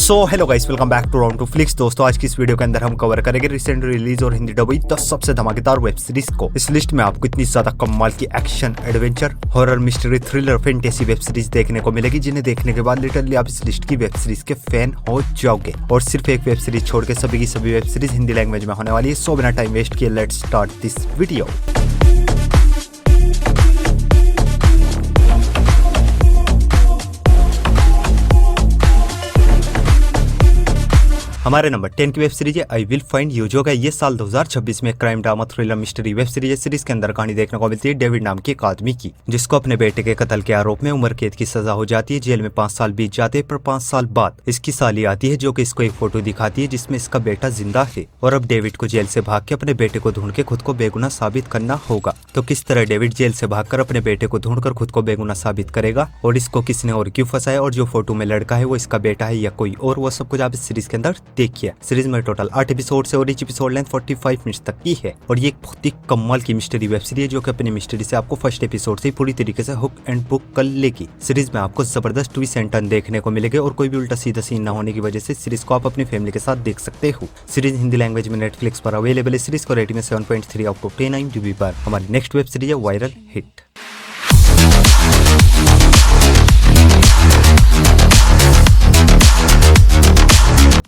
Hello guys, welcome back to round two flicks. दोस्तों, आज की इस वीडियो के अंदर हम कवर करेंगे रिसेंट रिलीज और हिंदी डब हुई 10 सबसे धमाकेदार वेब सीरीज को। इस लिस्ट में आपको इतनी ज्यादा कमाल की action, adventure, horror, mystery, thriller, fantasy web series देखने को मिलेगी, जिन्हें देखने के बाद लिटरली आप इस लिस्ट की वेब सीरीज के फैन हो जाओगे। और सिर्फ एक वेब सीरीज छोड़ के सभी की सभी वेब सीरीज हिंदी लैंग्वेज में होने वाली है। सो बिना टाइम वेस्ट किए लेट्स स्टार्ट दिस वीडियो। हमारे नंबर 10 की वेब सीरीज है आई विल फाइंड यू, जो है ये साल 2026 में crime drama thriller mystery web series है। सीरीज के अंदर कहानी देखने को मिलती है डेविड नाम के एक आदमी की, जिसको अपने बेटे के कत्ल के आरोप में उम्र कैद की सजा हो जाती है। जेल में 5 साल बीत जाते हैं, पर 5 साल बाद इसकी साली आती है, जो कि इसको एक फोटो दिखाती है जिसमें इसका बेटा जिंदा है। और अब डेविड को जेल से भाग के अपने बेटे को ढूंढ के खुद को बेगुनाह साबित करना होगा। तो किस तरह डेविड जेल से भागकर अपने बेटे को ढूंढकर खुद को बेगुनाह साबित करेगा, और इसको किसने और क्यों फंसाया, और जो फोटो में लड़का है वो इसका बेटा है या कोई और, वो सब कुछ आप इस सीरीज के अंदर देखिए। सीरीज टोटल 8 एपिसोड से और ईच एपिसोड लेंथ 45 मिनट्स तक की है। और ये एक बहुत ही कमाल की मिस्ट्री वेब सीरीज है, जो कि अपनी मिस्ट्री से आपको फर्स्ट एपिसोड से पूरी तरीके से हुक एंड बुक कर लेगी। सीरीज में आपको जबरदस्त ट्विस्ट एंड टर्न देखने को मिलेगा, और कोई भी उल्टा सीधा सीन न होने की वजह से सीरीज को आप अपनी फैमिली के साथ देख सकते हो। सीरीज हिंदी लैंग्वेज में नेटफ्लिक्स पर अवेलेबल है। सीरीज को रेटिंग में 7.3 आउट ऑफ 10 IMDb पर। हमारी नेक्स्ट वेब सीरीज है वायरल हिट।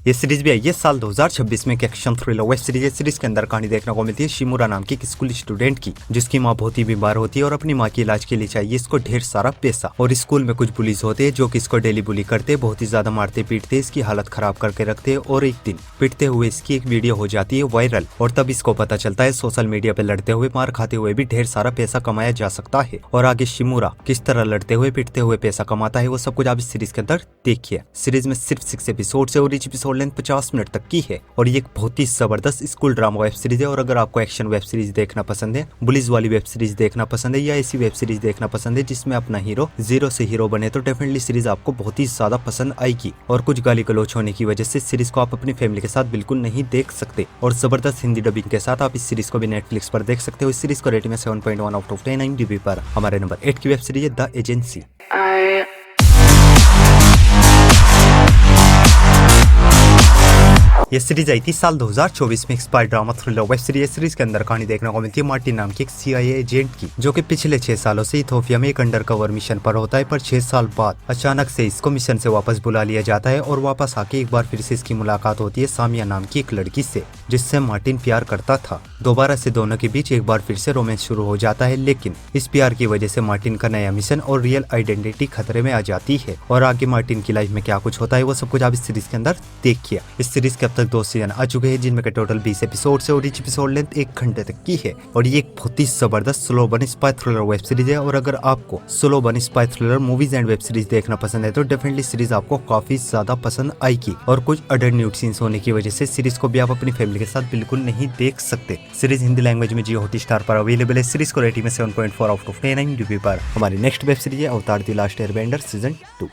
ये सीरीज भी है ये साल 2026 में एक एक्शन थ्रिलर वेब सीरीज है। सीरीज के अंदर कहानी देखने को मिलती है शिमुरा नाम की एक स्कूल स्टूडेंट की, जिसकी माँ बहुत ही बीमार होती है और अपनी माँ के इलाज के लिए चाहिए इसको ढेर सारा पैसा। और स्कूल में कुछ पुलिस होते हैं जो कि इसको डेली बुली करते हैं, बहुत ही ज्यादा मारते पीटते, इसकी हालत खराब करके रखते हैं। और एक दिन पीटते हुए इसकी एक वीडियो हो जाती है वायरल, और तब इसको पता चलता है सोशल मीडिया पे लड़ते हुए, मार खाते हुए भी ढेर सारा पैसा कमाया जा सकता है। और आगे शिमुरा किस तरह लड़ते हुए पीटते हुए पैसा कमाता है, वो सब कुछ आप इस सीरीज के अंदर देखिए। सीरीज में सिर्फ 6 एपिसोड से और ईच एपिसोड लेंथ 50 मिनट तक की है। और ये एक बहुत ही जबरदस्त स्कूल ड्रामा वेब सीरीज है। और अगर आपको एक्शन वेब सीरीज देखना पसंद है, पुलिस वाली वेब सीरीज देखना पसंद है, या ऐसी वेब सीरीज देखना पसंद है जिसमें अपना हीरो जीरो से हीरो बने, तो डेफिनेटली सीरीज आपको बहुत ही ज्यादा पसंद आएगी। और कुछ गाली गलौच होने की वजह से सीरीज को आप अपनी फैमिली के साथ बिल्कुल नहीं देख सकते। और जबरदस्त हिंदी डबिंग के साथ आप इस सीरीज को भी नेटफ्लिक्स पर देख सकते हो। इस सीरीज को रेटिंग में 7.1 आउट ऑफ 10 IMDb पर। हमारे नंबर 8 की वेब सीरीज है द एजेंसी। ये सीरीज आई थी साल 2024 में spy drama thriller web series. Series के अंदर कहानी देखने को मिलती है मार्टिन नाम की एक CIA एजेंट की, जो कि पिछले 6 सालों से इथोपिया में एक अंडरकवर मिशन पर होता है। पर 6 साल बाद अचानक से इसको मिशन से वापस बुला लिया जाता है, और वापस आके एक बार फिर से इसकी मुलाकात होती है सामिया नाम की एक लड़की से, जिससे मार्टिन प्यार करता था। दोबारा से दोनों के बीच एक बार फिर से रोमांस शुरू हो जाता है, लेकिन इस प्यार की वजह से मार्टिन का नया मिशन और रियल आइडेंटिटी खतरे में आ जाती है। और आगे मार्टिन की लाइफ में क्या कुछ होता है, वो सब कुछ आप इस सीरीज के अंदर देखिए। इस सीरीज के अब तक 2 सीजन आ चुके हैं, जिनमें के टोटल 20 एपिसोड से और ईच एपिसोड लेंथ 1 घंटे तक की है। और ये एक बहुत ही जबरदस्त slow burn spy thriller web series है। और अगर आपको slow burn spy thriller movies and web series देखना पसंद है, तो डेफिनेटली सीरीज आपको काफी ज्यादा पसंद आएगी। और कुछ अडल्ट न्यूड सीन्स होने की वजह से सीरीज को भी आप अपनी फैमिली के साथ बिल्कुल नहीं देख सकते। सीरीज हिंदी लैंग्वेज में जियो हॉटस्टार पर अवेलेबल है। सीरीज को रेटिंग में 7.4 आउट ऑफ 10 IMDb पर। हमारी नेक्स्ट वेब सीरीज है अवतार द लास्ट एयरबेंडर सीजन 2।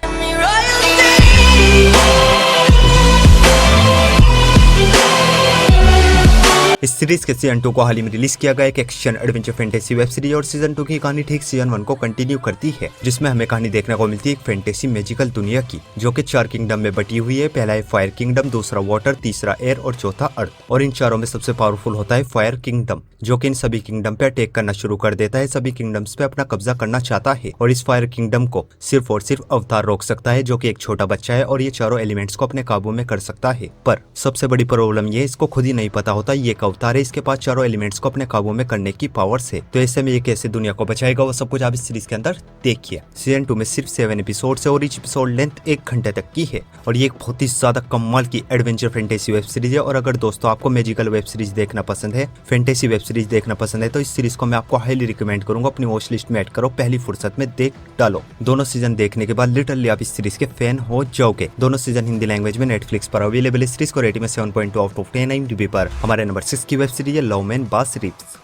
इस सीरीज के सीजन 2 को हाल ही में रिलीज किया गया एक action adventure fantasy web series. और सीजन 2 की कहानी ठीक सीजन 1 को कंटिन्यू करती है, जिसमें हमें कहानी देखने को मिलती है एक फैंटेसी मैजिकल दुनिया की, जो कि 4 किंगडम में बटी हुई है। पहला है फायर किंगडम, दूसरा वाटर, तीसरा एयर और चौथा अर्थ। और इन चारों में सबसे पावरफुल होता है फायर किंगडम, जो कि इन सभी किंगडम पे अटैक करना शुरू कर देता है, सभी किंगडम्स पे अपना कब्जा करना चाहता है। और इस फायर किंगडम को सिर्फ और सिर्फ अवतार रोक सकता है, जो कि एक छोटा बच्चा है, और ये चारों एलिमेंट्स को अपने काबू में कर सकता है। पर सबसे बड़ी प्रॉब्लम ये इसको खुद ही नहीं पता होता ये एक अवतार है, इसके पास चारों एलिमेंट्स को अपने काबू में करने की पावर्स है। तो ऐसे में ये कैसे दुनिया को बचाएगा, वो सब कुछ आप इस सीरीज के अंदर देखिए। सीजन 2 में सिर्फ 7 एपिसोड है और ईच एपिसोड लेंथ 1 घंटे तक की है। और ये एक बहुत ही ज्यादा कमाल की एडवेंचर फैंटेसी वेब सीरीज है। और अगर दोस्तों आपको मैजिकल वेब सीरीज देखना पसंद है, फैंटेसी वेब सीरीज देखना पसंद है, तो इस सीरीज को मैं आपको हाईली रिकमेंड करूंगा। अपनी वॉच लिस्ट में ऐड करो, पहली फुर्सत में देख डालो। दोनों सीजन देखने के बाद लिटरली आप इस सीरीज के फैन हो जाओगे। दोनों सीजन हिंदी लैंग्वेज में नेटफ्लिक्स पर अवेलेबल है। सीरीज को रेटिंग में 7.2 आउट ऑफ 10 IMDb पर। हमारे नंबर 6 की वेब सीरीज है लव मैन बास रिप्स।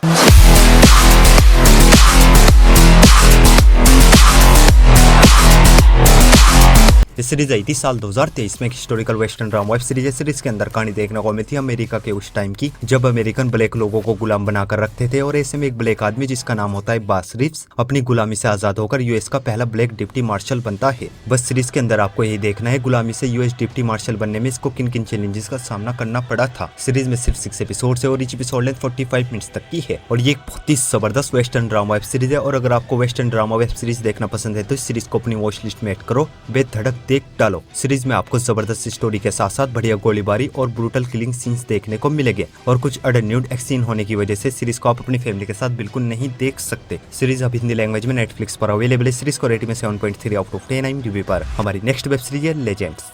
ये सीरीज आई थी साल 2023 में। एक historical western drama web series है। सीरीज के अंदर कहानी देखने को मिलती है अमेरिका के उस टाइम की, जब अमेरिकन ब्लैक लोगों को गुलाम बनाकर रखते थे और ऐसे में एक ब्लैक आदमी जिसका नाम होता है बास रिव्स अपनी गुलामी से आजाद होकर यूएस का पहला ब्लैक डिप्टी मार्शल बनता है। बस सीरीज के अंदर आपको यही देखना है गुलामी से यूएस डिप्टी मार्शल बनने में इसको किन किन चैलेंजेस का सामना करना पड़ा था। सीरीज में सिर्फ 6 एपिसोड है और ईच एपिसोड लेंथ 45 मिनट्स तक की है और ये एक बहुत ही जबरदस्त वेस्टर्न ड्रामा वेब सीरीज है। और अगर आपको वेस्टर्न ड्रामा वेब सीरीज देखना पसंद है तो इस सीरीज को अपनी वॉच लिस्ट में ऐड करो, बेधड़क देख डालो। सीरीज में आपको जबरदस्त स्टोरी के साथ साथ बढ़िया गोलीबारी और ब्रूटल किलिंग सीन्स देखने को मिलेंगे और कुछ अडल्ट एक्स सीन होने की वजह से सीरीज को आप अपनी फैमिली के साथ बिल्कुल नहीं देख सकते। सीरीज अब हिंदी लैंग्वेज में नेटफ्लिक्स पर अवेलेबल है। सीरीज को रेटिंग में 7.3 आउट ऑफ 10 IMDb पर। हमारी नेक्स्ट वेब सीरीज है लेजेंड्स।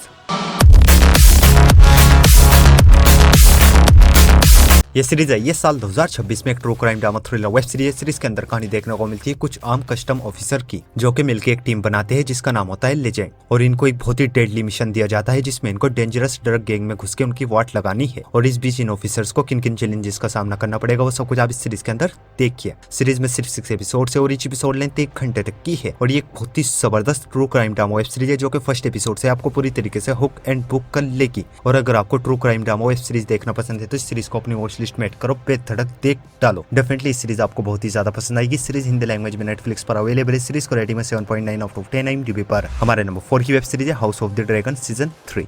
ये सीरीज है ये साल 2026 में एक true crime drama thriller web series है। सीरीज के अंदर कहानी देखने को मिलती है कुछ आम कस्टम ऑफिसर की, जो कि मिलकर एक टीम बनाते हैं जिसका नाम होता है लेजेंड। और इनको एक बहुत ही डेडली मिशन दिया जाता है जिसमें इनको डेंजरस ड्रग गैंग में घुस के उनकी वाट लगानी है। और इस बीच इन ऑफिसर्स को किन किन चैलेंजेस का सामना करना पड़ेगा वो सब कुछ आप इस सीरीज के अंदर देखिए। सीरीज में सिर्फ 6 एपिसोड है और ईच एपिसोड लेंथ 1 घंटे तक की है और ये एक बहुत ही जबरदस्त true crime drama web series है जो कि फर्स्ट एपिसोड से आपको पूरी तरीके से हुक एंड बुक कर लेगी। और अगर आपको true crime drama web series देखना पसंद है तो इस सीरीज को अपनी वॉच लिस्ट में ऐड करो, धड़क देख डालो। डेफिनेटली इस सीरीज आपको बहुत ही ज्यादा पसंद आएगी। सीरीज हिंदी लैंग्वेज में नेटफ्लिक्स पर अवेलेबल है। सीरीज को रेटिंग में 7.9 आउट ऑफ 10 IMDb पर। हमारे नंबर 4 की वेब सीरीज है house of the dragon season 3।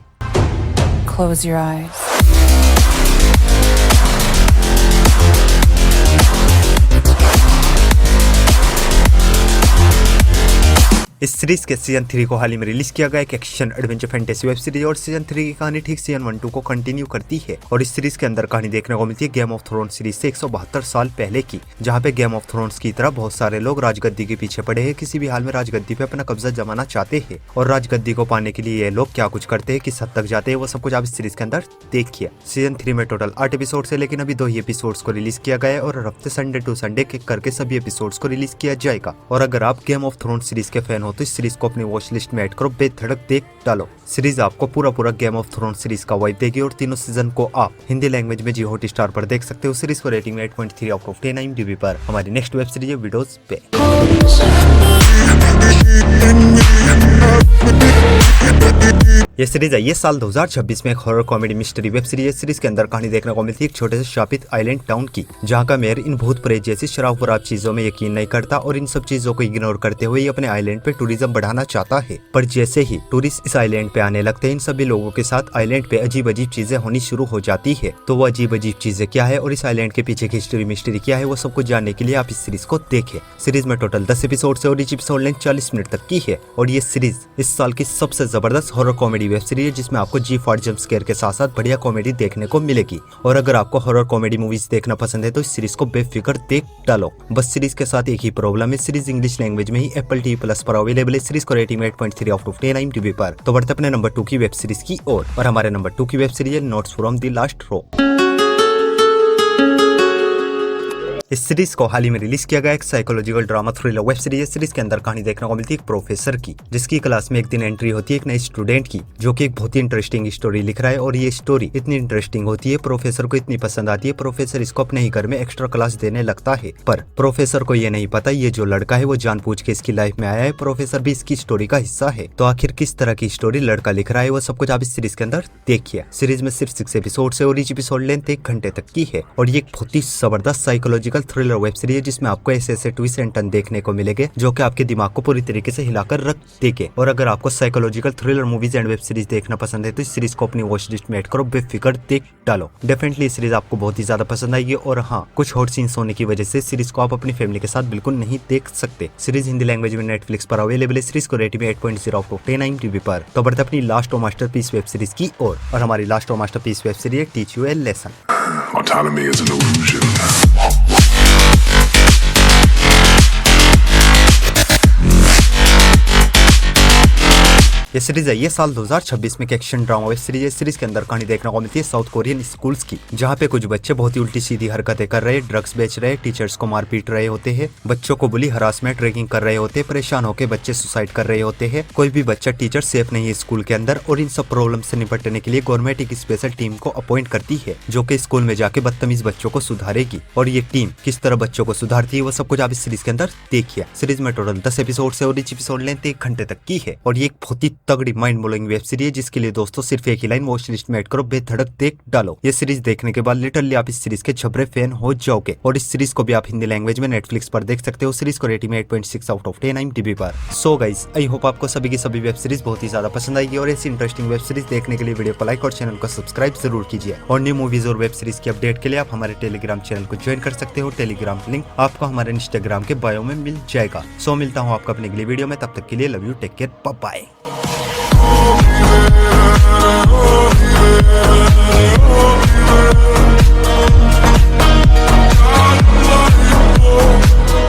Close your eyes. इस सीरीज के सीजन 3 को हाल ही में रिलीज किया गया एक action adventure fantasy web series और सीजन 3 की कहानी ठीक सीजन 1-2 को कंटिन्यू करती है। और इस सीरीज के अंदर कहानी देखने को मिलती है गेम ऑफ थ्रोन्स सीरीज से 172 साल पहले की, जहां पे गेम ऑफ थ्रोन्स की तरह बहुत सारे लोग राजगद्दी के पीछे पड़े हैं, किसी भी हाल में राजगद्दी पे अपना कब्जा जमाना चाहते हैं। और राजगद्दी को पाने के लिए ये लोग क्या कुछ करते हैं, किस हद तक जाते हैं, वो सब कुछ आप इस सीरीज के अंदर देखिए। सीजन 3 में टोटल 8 एपिसोड है, लेकिन अभी 2 ही एपिसोड्स को रिलीज किया गया है और हफ्ते संडे टू संडे के करके सभी एपिसोड्स को रिलीज किया जाएगा। और अगर आप गेम ऑफ थ्रोन्स सीरीज के फैन हो तो इस सीरीज को अपनी वॉच लिस्ट में ऐड करो, बेधड़क देख डालो। सीरीज आपको पूरा गेम ऑफ थ्रोन्स सीरीज का वाइब देगी और तीनों सीजन को आप हिंदी लैंग्वेज में जियो हॉटस्टार पर देख सकते हो। सीरीज को रेटिंग में 8.3 आउट ऑफ 10 IMDb पर। हमारी नेक्स्ट वेब सीरीज है विडोज पे। ये सीरीज है ये साल 2026 में एक horror comedy mystery web series है। सीरीज के अंदर कहानी देखने को मिलती है एक छोटे से शापित आइलैंड टाउन की, जहाँ का मेयर इन भूत प्रेत जैसी शराब चीजों में यकीन नहीं करता और इन सब चीजों को इग्नोर करते हुए अपने आइलैंड पे टूरिज्म बढ़ाना चाहता है। पर जैसे ही टूरिस्ट इस आइलैंड पे आने लगते हैं, इन सभी लोगों के साथ आइलैंड पे अजीब अजीब चीजें होनी शुरू हो जाती है। तो वो अजीब अजीब चीजें क्या है और इस आइलैंड के पीछे की हिस्ट्री मिस्ट्री क्या है, वो सब कुछ जानने के लिए आप इस सीरीज को देखें। सीरीज में टोटल 10 एपिसोड है और ईच एपिसोड लेंथ 40 मिनट तक की है और ये सीरीज इस साल की सबसे जबरदस्त हॉरर कॉमेडी वेब सीरीज है, जिसमें आपको G-फाड़ जंप स्केयर के साथ साथ बढ़िया कॉमेडी देखने को मिलेगी। और अगर आपको हॉरर कॉमेडी मूवीज देखना पसंद है तो इस सीरीज को बेफिक्र देख डालो। बस सीरीज के साथ एक ही प्रॉब्लम है, सीरीज इंग्लिश लैंग्वेज में ही Apple TV+ पर अवेलेबल है। सीरीज को रेटिंग 8.3 आउट ऑफ 10 IMDb पर। तो बढ़ते अपने नंबर 2 की वेब सीरीज की ओर और हमारे नंबर 2 की वेब सीरीज है notes from the last row. इस सीरीज को हाल ही में रिलीज किया गया एक psychological drama thriller web series है। सीरीज के अंदर कहानी देखने को मिलती है एक प्रोफेसर की, जिसकी क्लास में एक दिन एंट्री होती है एक नए स्टूडेंट की, जो कि एक बहुत ही इंटरेस्टिंग स्टोरी लिख रहा है। और ये स्टोरी इतनी इंटरेस्टिंग होती है, प्रोफेसर को इतनी पसंद आती है, प्रोफेसर इसको अपने ही घर में एक्स्ट्रा क्लास देने लगता है। पर प्रोफेसर को ये नहीं पता ये जो लड़का है वो जानबूझ के इसकी लाइफ में आया है, प्रोफेसर भी इसकी स्टोरी का हिस्सा है। तो आखिर किस तरह की स्टोरी लड़का लिख रहा है वो सब कुछ आप इस सीरीज के अंदर देखिए। सीरीज में सिर्फ 6 एपिसोड है और ईच एपिसोड लेंथ 1 घंटे तक की है और ये एक बहुत ही जबरदस्त साइकोलॉजिकल थ्रिलर वेब सीरीज जिसमें आपको ऐसे ट्विस्ट एंड टर्न देखने को मिलेंगे जो कि आपके दिमाग को पूरी तरीके से हिलाकर रख देंगे। और अगर आपको psychological thriller movies and web series देखना पसंद है तो इस सीरीज को अपनी वॉच लिस्ट में ऐड करो, बेफिक्र देख डालो। डेफिनेटली इस सीरीज आपको बहुत ही ज्यादा पसंद आएगी और हाँ, कुछ हॉट सीन्स होने की वजह से सीरीज को आप अपनी फैमिली के साथ बिल्कुल नहीं देख सकते। सीरीज हिंदी लैंग्वेज में नेटफ्लिक्स पर अवेलेबल है। सीरीज को रेटिंग 8.0 आउट ऑफ 10 IMDb पर। तो बढ़ते अपनी लास्ट और मास्टरपीस वेब सीरीज की ओर और हमारी लास्ट और मास्टरपीस वेब सीरीज है teach U A lesson. Autonomy is an illusion. ये सीरीज है ये साल 2026 में एक एक्शन ड्रामा वेब सीरीज है। सीरीज के अंदर कहानी देखने को मिलती है साउथ कोरियन स्कूल्स की, जहाँ पे कुछ बच्चे बहुत ही उल्टी सीधी हरकतें कर रहे, ड्रग्स बेच रहे, टीचर्स को मार पीट रहे होते हैं, बच्चों को बुली हरासमेंट रैगिंग कर रहे होते हैं, परेशान होकर बच्चे सुसाइड कर रहे होते हैं। कोई भी बच्चा टीचर सेफ नहीं है स्कूल के अंदर और इन सब प्रॉब्लम से निपटने के लिए गवर्नमेंट एक स्पेशल टीम को अपॉइंट करती है, जो कि स्कूल में जाके बदतमीज बच्चों को सुधारेगी। और ये टीम किस तरह बच्चों को सुधारती है वो सब कुछ आप इस सीरीज के अंदर देखिए। सीरीज में टोटल 10 एपिसोड है और ईच एपिसोड लेंथ 1 घंटे तक की है और ये एक बहुत ही तगड़ी माइंड ब्लोइंग वेब सीरीज है, जिसके लिए दोस्तों सिर्फ एक ही लाइन वॉच लिस्ट में ऐड करो, बेधड़क देख डालो। ये सीरीज देखने के बाद लिटरली आप इस सीरीज के झबरे फैन हो जाओगे। और इस सीरीज को भी आप हिंदी लैंग्वेज में नेटफ्लिक्स पर देख सकते हो। सीरीज को रेटिंग में 8.6 आउट ऑफ 10 IMDb पर। सो गाइस, आई होप आपको सभी की सभी वेब सीरीज बहुत ही ज्यादा पसंद आएगी और ऐसी इंटरेस्टिंग वेब सीरीज देखने के लिए वीडियो को लाइक और चैनल को सब्सक्राइब जरूर कीजिए। और न्यू मूवीज और वेब सीरीज की अपडेट के लिए आप हमारे टेलीग्राम चैनल को ज्वाइन कर सकते हो। टेलीग्राम लिंक आपको हमारे इंस्टाग्राम के बायो में मिल जाएगा। सो मिलता हूँ आपको अपनी अगली वीडियो में, तब तक के लिए love you, take care, bye bye.